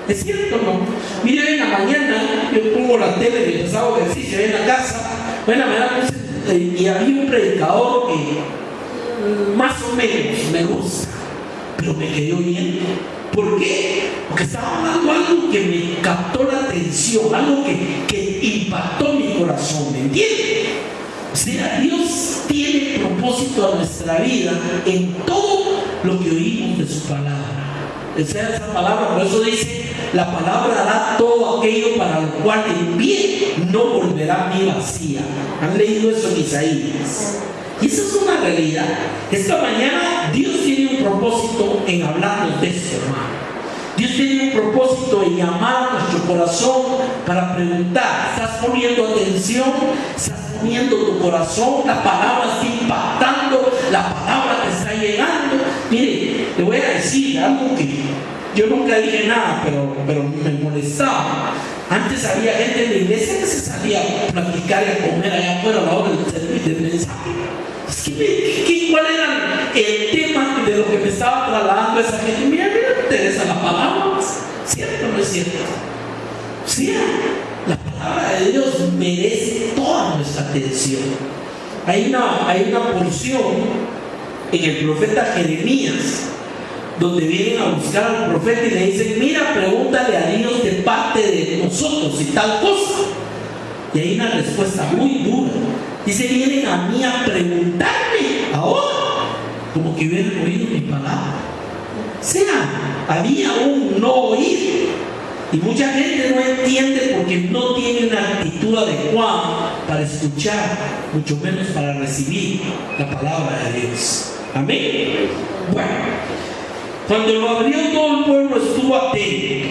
¿Es cierto o no? Mire, en la mañana yo pongo la tele mientras hago ejercicio en la casa. Bueno, y había un predicador que más o menos me gusta, pero me quedé oyendo. ¿Por qué? Porque estaba hablando algo que me captó la atención, algo que impactó mi corazón, ¿me entiende? O sea, Dios tiene propósito a nuestra vida en todo lo que oímos de su palabra. O sea, esa palabra, por eso dice, la palabra hará todo aquello para lo cual envié, no volverá a mí vacía. ¿Han leído eso en Isaías? Y esa es una realidad. Esta mañana Dios tiene un propósito en hablarnos de esto, hermano. Dios tiene un propósito en llamar a nuestro corazón para preguntar: ¿estás poniendo atención? ¿Estás poniendo tu corazón? La palabra está impactando, la palabra te está llegando. Mire, te voy a decir algo que yo nunca dije nada, pero me molestaba. Antes había gente en la iglesia que se salía a platicar y a comer allá afuera a la hora del servicio de mensaje. ¿Cuál era el tema de lo que me estaba trasladando esa gente? Mira, me interesa la palabra. ¿Cierto o no es cierto? Sí, la palabra de Dios merece toda nuestra atención. Hay una porción en el profeta Jeremías donde vienen a buscar al profeta y le dicen: mira, pregúntale a Dios de parte de nosotros y tal cosa. Y hay una respuesta muy dura. Dice: vienen a mí a preguntarme ahora, como que hubieran oído mi palabra. O sea, había un no oír. Y mucha gente no entiende porque no tiene una actitud adecuada para escuchar, mucho menos para recibir la palabra de Dios. Amén. Bueno, cuando lo abrió, todo el pueblo estuvo atento.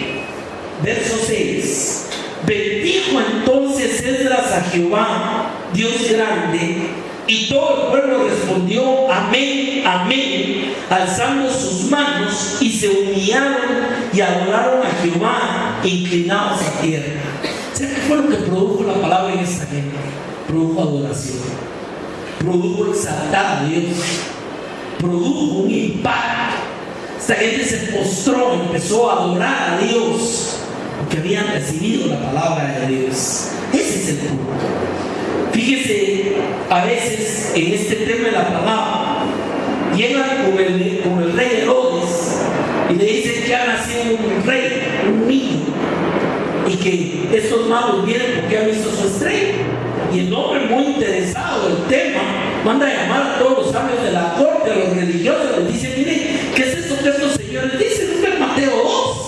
Verso 6. Bendijo entonces Esdras a Jehová, Dios grande, y todo el pueblo respondió: amén, amén, alzando sus manos, y se humillaron y adoraron a Jehová, inclinados a tierra. ¿Saben qué fue lo que produjo la palabra en esta gente? Produjo adoración, produjo exaltar a Dios, produjo un impacto. Esta gente se postró, empezó a adorar a Dios, porque habían recibido la palabra de Dios. Ese es el punto. Fíjese, a veces en este tema de la palabra llegan con el rey Herodes y le dicen que ha nacido un rey, un niño, y que estos magos vienen porque han visto su estrella. Y el hombre, muy interesado en el tema, manda a llamar a todos los sabios de la corte, a los religiosos, les dice: miren, ¿qué es esto que estos señores dicen? Es que Mateo 2.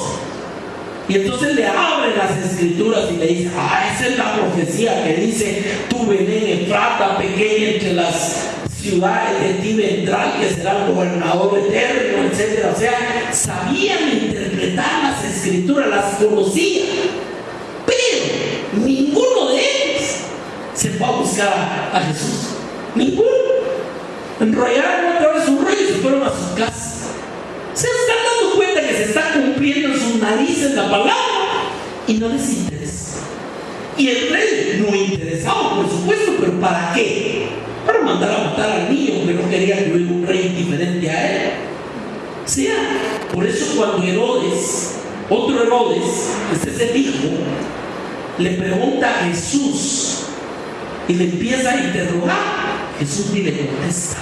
Y entonces le abre las escrituras y le dice: esa es la profecía que dice: tú Belén Efrata, pequeña entre las ciudades, de ti vendrá el que será el gobernador eterno, etc. O sea, sabían interpretar las escrituras, las conocían, pero ninguno de ellos se fue a buscar a Jesús. Ninguno. Enrollaron otra vez su rollo y se fueron a su casa. Se están dando cuenta que se está cumpliendo en sus narices la palabra y no les interesa. Y el rey no interesado, por supuesto, pero ¿para qué? Para mandar a matar al niño, porque no quería que hubiera un rey diferente a él. O sea, por eso cuando Herodes, otro Herodes, este es el hijo, le pregunta a Jesús y le empieza a interrogar, Jesús ni le contesta.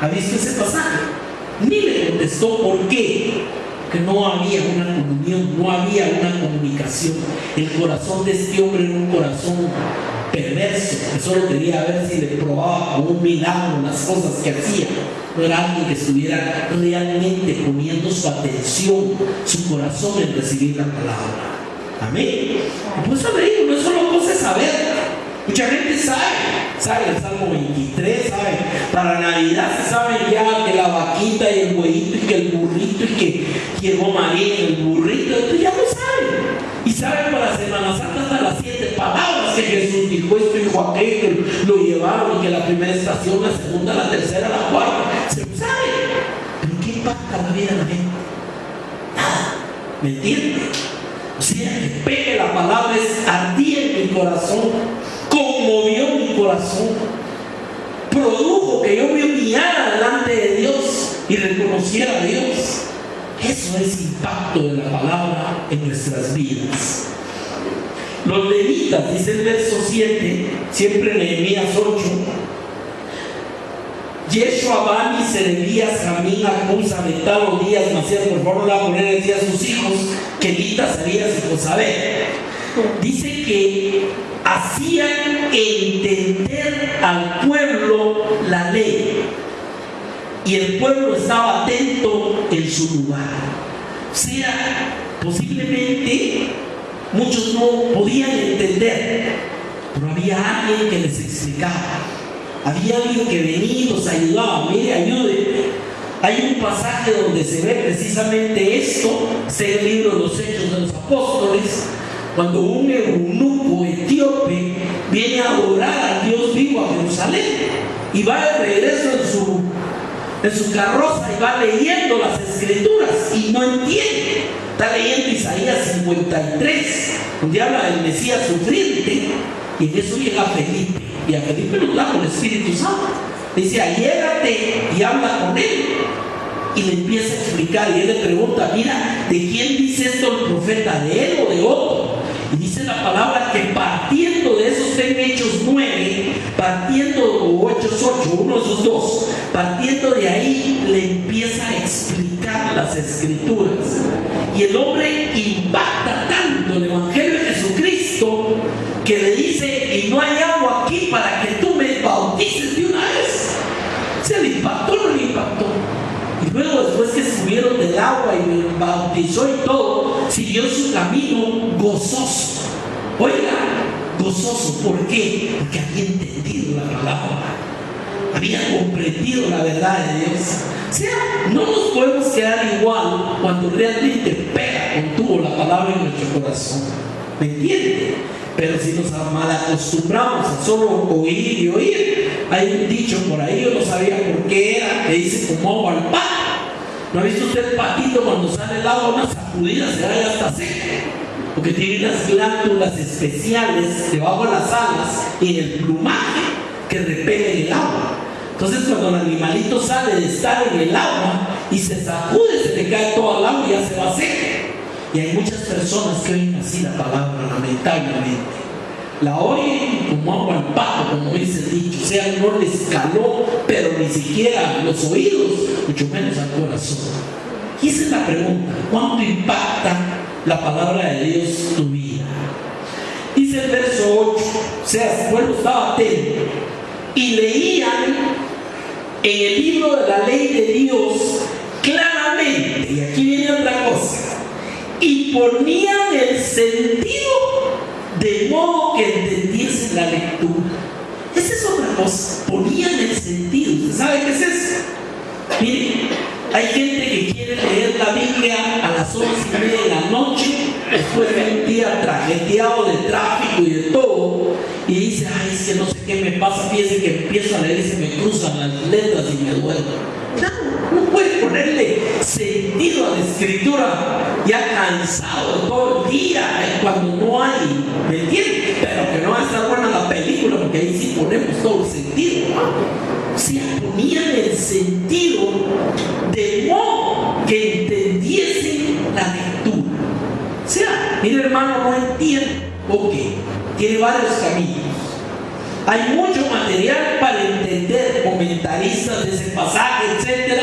¿Ha visto ese pasaje? Ni le contestó. ¿Por qué? Porque no había una comunión, no había una comunicación. El corazón de este hombre era un corazón perverso, que solo quería ver si le probaba con un milagro las cosas que hacía. No era alguien que estuviera realmente poniendo su atención, su corazón en recibir la palabra. Amén. Pues saber, no es solo cosa de saber. Mucha gente sabe el Salmo 23, sabe, para Navidad se sabe ya que la vaquita y el huevito y que el burrito y que llegó María en el burrito, entonces ya lo saben. Y saben para Semana Santa hasta las 7 palabras que Jesús dijo esto, dijo aquello, que lo llevaron y que la primera estación, la segunda, la tercera, la cuarta, se lo sabe. Pero ¿qué impacta la vida de la gente? Nada, ¿me entiendes? O sea, que pegue la palabra es ardía en mi corazón, conmovió mi corazón, produjo que yo me humillara delante de Dios y reconociera a Dios. Eso es impacto de la palabra en nuestras vidas. Los levitas, dice el verso 7, siempre en Nehemías 8, Yeshua, Bani, Serebías, Jamín, Acuz, Ametal, Odías, Macías, por favor, la poner decía a sus hijos, Kelitas, Sabías y Josabed. Dice que hacían entender al pueblo la ley y el pueblo estaba atento en su lugar. O sea, posiblemente muchos no podían entender, pero había alguien que les explicaba. Había alguien que venía y los ayudaba. Mire, ayúdenme. Hay un pasaje donde se ve precisamente esto, es el libro de los Hechos de los Apóstoles, cuando un eunuco etíope viene a adorar al Dios vivo a Jerusalén y va de regreso en su carroza y va leyendo las escrituras y no entiende. Está leyendo Isaías 53, donde habla del Mesías sufriente, y en eso llega Felipe, y a Felipe lo da con el Espíritu Santo. Le dice, allégate y habla con él. Y le empieza a explicar, y él le pregunta, mira, ¿de quién dice esto el profeta? ¿De él o de otro? Y dice la palabra que partiendo de esos en Hechos 9, o Hechos 8, uno de esos dos, partiendo de ahí le empieza a explicar las escrituras. Y el hombre impacta tanto el Evangelio de Jesucristo que le dice, y no hay agua aquí para que tú me bautices de una vez. ¿Se le impactó o no le impactó? Y luego, después que subieron del agua y me bautizó y todo, siguió su camino gozoso. Oiga, gozoso. ¿Por qué? Porque había entendido la palabra, había comprendido la verdad de Dios. O sea, no nos podemos quedar igual cuando realmente pega con tubo la palabra en nuestro corazón. ¿Me entiende? Pero si nos malacostumbramos a solo oír y oír, hay un dicho por ahí, yo no sabía por qué era, que dice como agua al pato. ¿No ha visto usted el patito cuando sale el agua, una sacudida, se da y hasta seco? Porque tiene unas glándulas especiales debajo de las alas y en el plumaje que repelen el agua. Entonces cuando el animalito sale de estar en el agua y se sacude, se le cae todo el agua y ya se va seco. Y hay muchas personas que oyen así la palabra, lamentablemente. La oyen como agua al pato, como dice el dicho. O sea, no les caló, pero ni siquiera los oídos, mucho menos al corazón. Y esa es la pregunta: ¿cuánto impacta la palabra de Dios tu vida? Dice el verso 8, o sea, el pueblo estaba atento y leían en el libro de la ley de Dios claramente, y aquí viene otra cosa, y ponían el sentido de modo que entendiesen la lectura. Esa es otra cosa, ponían el sentido. ¿Usted sabe qué es eso? Miren, hay gente que quiere leer la Biblia a las 11:30 de la noche, después de un día trajeteado de tráfico y de todo, y dice, ay, es que no sé qué me pasa, fíjese que empiezo a leer y se me cruzan las letras y me duermo. No puede ponerle sentido a la escritura ya cansado de todo el día, cuando no hay, ¿me entiendes? Pero que no va a estar buena la película, porque ahí sí ponemos todo el sentido, ¿no? O sea, ponían el sentido de modo que entendiesen la lectura. O sea, mire hermano, no entiende. Ok, tiene varios caminos. Hay mucho material para entender, comentaristas de ese pasaje, etc.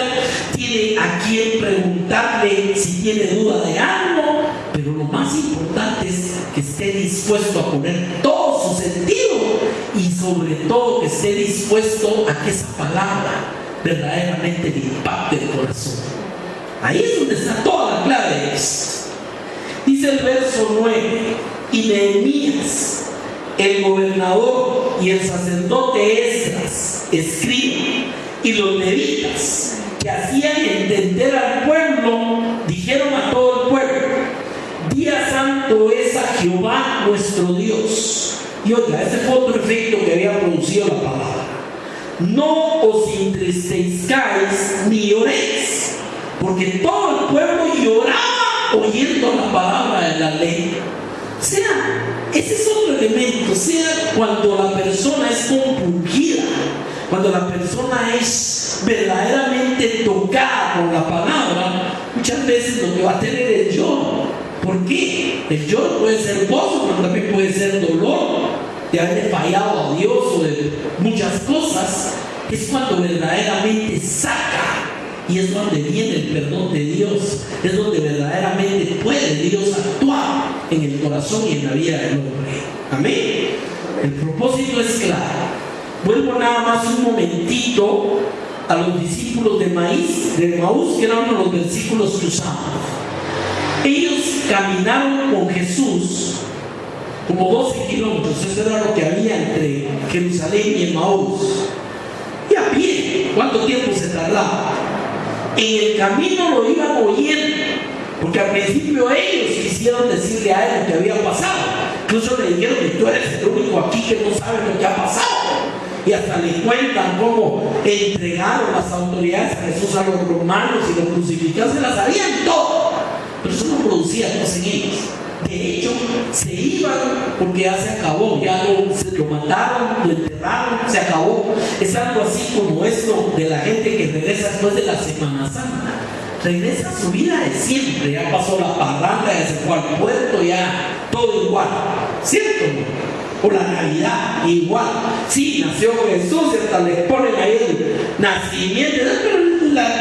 Tiene a quien preguntarle si tiene duda de algo, pero lo más importante es que esté dispuesto a poner todo su sentido y sobre todo que esté dispuesto a que esa palabra verdaderamente le impacte el corazón. Ahí es donde está toda la clave de esto. Dice el verso 9, y Nehemías, el gobernador y el sacerdote Esdras, escriba, y los levitas que hacían entender al pueblo, dijeron a todo el pueblo: día santo es a Jehová nuestro Dios. Y oiga, ese fue otro efecto que había producido la palabra: no os entristezcáis ni lloréis, porque todo el pueblo lloraba oyendo la palabra de la ley. O sea, ese es otro elemento. O sea, cuando la persona es compungida, cuando la persona es verdaderamente tocada por la palabra, muchas veces lo que va a tener es lloro. ¿Por qué? El lloro puede ser gozo, pero también puede ser dolor de haberle fallado a Dios o de muchas cosas. Es cuando verdaderamente saca, y es donde viene el perdón de Dios, es donde verdaderamente puede Dios actuar en el corazón y en la vida del hombre. Amén. El propósito es claro. Vuelvo nada más un momentito a los discípulos de Maús, que eran uno de los versículos que usamos. Ellos caminaron con Jesús como 12 kilómetros, eso era lo que había entre Jerusalén y Maús. ¿Cuánto tiempo se tardaba? En el camino lo iban oyendo, porque al principio ellos quisieron decirle a él lo que había pasado. Incluso le dijeron que tú eres el único aquí que no sabe lo que ha pasado. Y hasta le cuentan cómo entregaron las autoridades a Jesús a los romanos y lo crucificaron, se las sabían todo. Pero eso no producía cosa en ellos. De hecho, se iban porque ya se acabó, ya lo mataron, lo enterraron, se acabó. Es algo así como esto de la gente que regresa después de la Semana Santa. Regresa a su vida de siempre, ya pasó la parranda, ya se fue al puerto, ya todo igual, ¿cierto? O la Navidad, igual. Sí, nació Jesús y hasta le ponen ahí el nacimiento, pero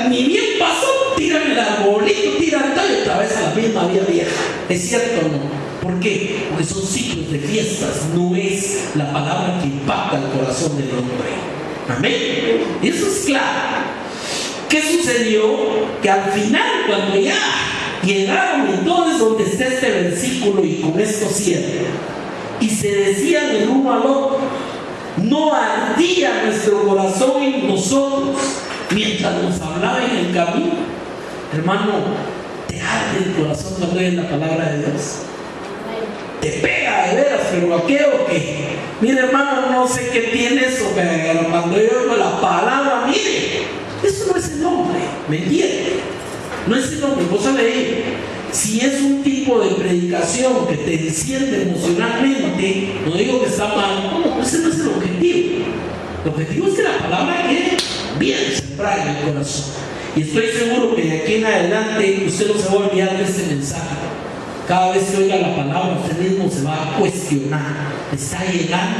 ni bien pasó, tiran el arbolito, tiran todo y otra vez a la misma vida vieja. ¿Es cierto o no? ¿Por qué? Porque son ciclos de fiestas, no es la palabra que impacta el corazón del hombre. Amén. Y eso es claro. ¿Qué sucedió? Que al final, cuando ya llegaron entonces donde está este versículo, y con esto cierro, y se decían el uno al otro, no ardía nuestro corazón en nosotros mientras nos hablaba en el camino. Hermano, te arde el corazón cuando oyes la palabra de Dios. Te pega de veras, pero aquello que, mire hermano, no sé qué tiene eso, pero cuando yo oigo la palabra, mire, eso no es el hombre, ¿me entiende? No es el hombre, vos sabés, si es un tipo de predicación que te enciende emocionalmente, no digo que está mal, no, ese no es el objetivo. El objetivo es que la palabra quede bien sembrada en el corazón. Y estoy seguro que de aquí en adelante usted no se va a olvidar de este mensaje. Cada vez que oiga la palabra, usted mismo se va a cuestionar. ¿Me está llegando?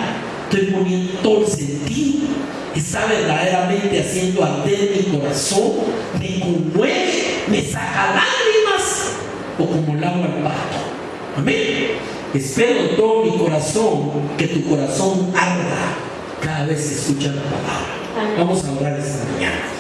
¿Estoy poniendo todo el sentido? ¿Está verdaderamente haciendo arder mi corazón? ¿Me conmueve? ¿Me saca lágrimas? ¿O como el agua al pato? Amén. Espero de todo mi corazón que tu corazón arda cada vez que escuchas la palabra. Vamos a orar esta mañana.